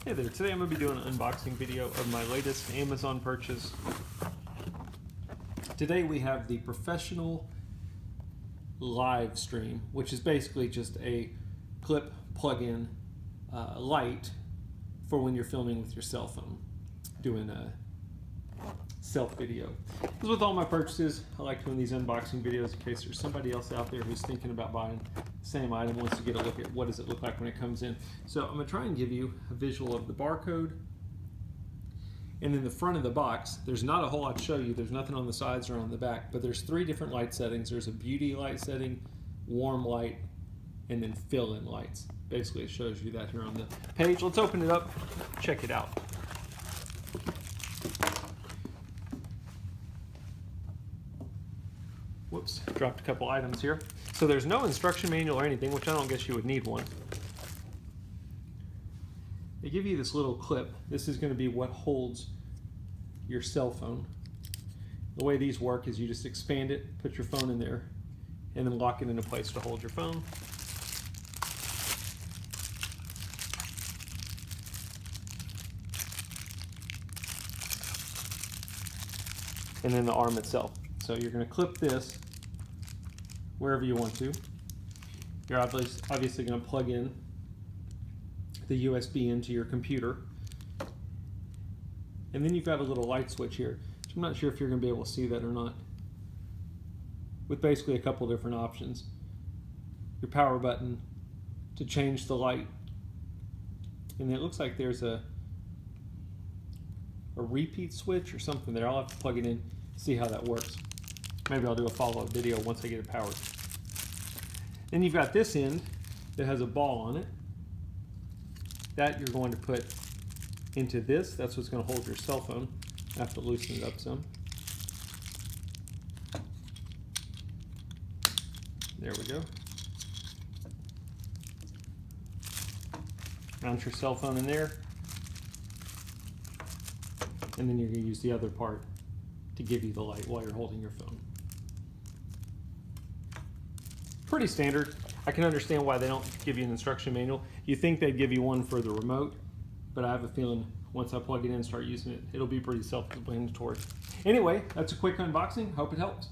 Hey there, today I'm going to be doing an unboxing video of my latest Amazon purchase. Today we have the professional live stream, which is basically just a clip plug-in light for when you're filming with your cell phone, doing a self video. As with all my purchases, I like doing these unboxing videos in case there's somebody else out there who's thinking about buying the same item, wants to get a look at what does it look like when it comes in. So I'm going to try and give you a visual of the barcode. And in the front of the box, there's not a whole lot to show you. There's nothing on the sides or on the back, but there's 3 different light settings. There's a beauty light setting, warm light, and then fill-in lights. Basically, it shows you that here on the page. Let's open it up, check it out. Whoops, dropped a couple items here. So there's no instruction manual or anything, which I don't guess you would need one. They give you this little clip. This is going to be what holds your cell phone. The way these work is you just expand it, put your phone in there, and then lock it into place to hold your phone. And then the arm itself. So you're going to clip this wherever you want to. You're obviously going to plug in the USB into your computer. And then you've got a little light switch here. I'm not sure if you're going to be able to see that or not. With basically a couple different options. Your power button to change the light. And it looks like there's a repeat switch or something there. I'll have to plug it in, see how that works. Maybe I'll do a follow-up video once I get it powered. Then you've got this end that has a ball on it. That you're going to put into this. That's what's going to hold your cell phone. I have to loosen it up some. There we go. Mount your cell phone in there. And then you're going to use the other part to give you the light while you're holding your phone. Pretty standard. I can understand why they don't give you an instruction manual. You think they'd give you one for the remote, but I have a feeling once I plug it in and start using it, it'll be pretty self-explanatory. Anyway, that's a quick unboxing. Hope it helps.